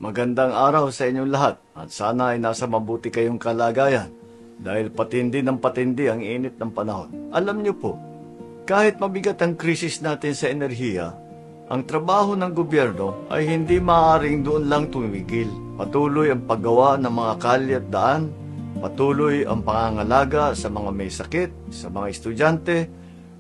Magandang araw sa inyong lahat at sana ay nasa mabuti kayong kalagayan dahil patindi ng patindi ang init ng panahon. Alam niyo po, kahit mabigat ang krisis natin sa enerhiya, ang trabaho ng gobyerno ay hindi maaaring doon lang tumigil. Patuloy ang paggawa ng mga kalye at daan, patuloy ang pangangalaga sa mga may sakit, sa mga estudyante.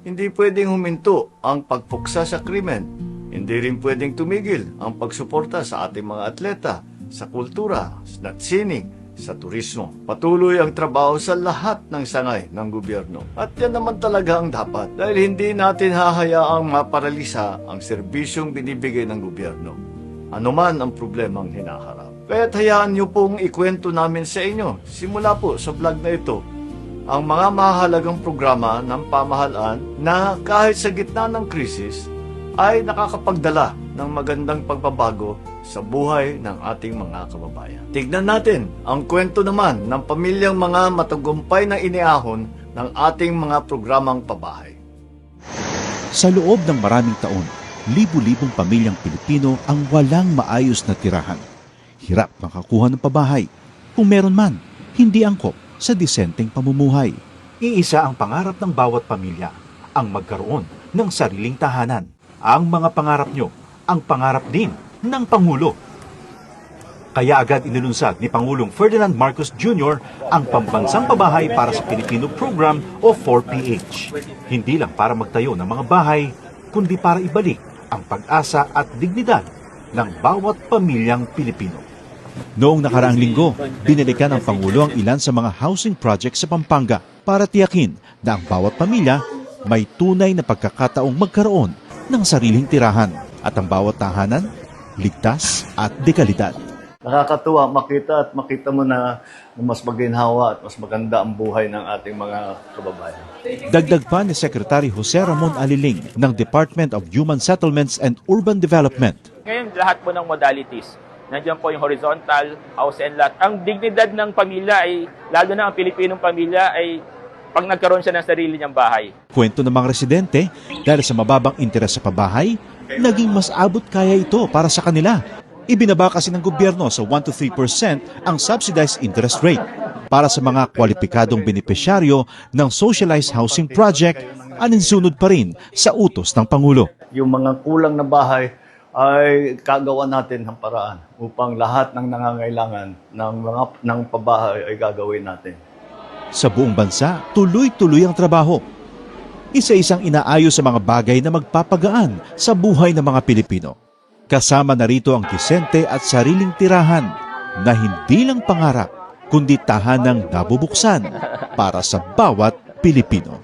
Hindi pwedeng huminto ang pagpuksa sa krimen. Hindi rin pwedeng tumigil ang pagsuporta sa ating mga atleta, sa kultura, sa sining, sa turismo. Patuloy ang trabaho sa lahat ng sangay ng gobyerno. At yan naman talaga ang dapat dahil hindi natin hahayaang maparalisa ang serbisyong binibigay ng gobyerno. Ano man ang problemang hinaharap. Kaya't hayaan niyo pong ikwento namin sa inyo, simula po sa vlog na ito, ang mga mahalagang programa ng pamahalaan na kahit sa gitna ng krisis, ay nakakapagdala ng magandang pagbabago sa buhay ng ating mga kababayan. Tignan natin ang kwento naman ng pamilyang mga matagumpay na iniahon ng ating mga programang pabahay. Sa loob ng maraming taon, libu-libong pamilyang Pilipino ang walang maayos na tirahan. Hirap makakuha ng pabahay. Kung meron man, hindi angkop sa disenteng pamumuhay. Iisa ang pangarap ng bawat pamilya, ang magkaroon ng sariling tahanan. Ang mga pangarap nyo, ang pangarap din ng Pangulo. Kaya agad inilunsad ni Pangulong Ferdinand Marcos Jr. ang Pambansang Pabahay para sa Pilipino Program o 4PH. Hindi lang para magtayo ng mga bahay, kundi para ibalik ang pag-asa at dignidad ng bawat pamilyang Pilipino. Noong nakaraang linggo, binalikan ng Pangulo ang ilan sa mga housing projects sa Pampanga para tiyakin na ang bawat pamilya may tunay na pagkakataong magkaroon ng sariling tirahan at ang bawat tahanan, ligtas at dekalidad. Nakakatuwa makita mo na mas maginhawa at mas maganda ang buhay ng ating mga kababayan. Dagdag pa ni Secretary Jose Ramon Aliling ng Department of Human Settlements and Urban Development. Ngayon, lahat po ng modalities. Nandiyan po yung horizontal, house and lot. Ang dignidad ng pamilya ay, lalo na ang Pilipinong pamilya ay pag nagkaroon siya ng sarili niyang bahay. Kwento ng mga residente, dahil sa mababang interes sa pabahay, naging mas abot kaya ito para sa kanila. Ibinaba kasi ng gobyerno sa 1 to 3% ang subsidized interest rate para sa mga kwalipikadong benepisyaryo ng socialized housing project, aninsunod pa rin sa utos ng Pangulo. Yung mga kulang na bahay ay kagawa natin ng paraan upang lahat ng nangangailangan ng pabahay ay gagawin natin. Sa buong bansa, tuloy-tuloy ang trabaho. Isa-isang inaayos sa mga bagay na magpapagaan sa buhay ng mga Pilipino. Kasama na rito ang disente at sariling tirahan na hindi lang pangarap, kundi tahanang nabubuksan para sa bawat Pilipino.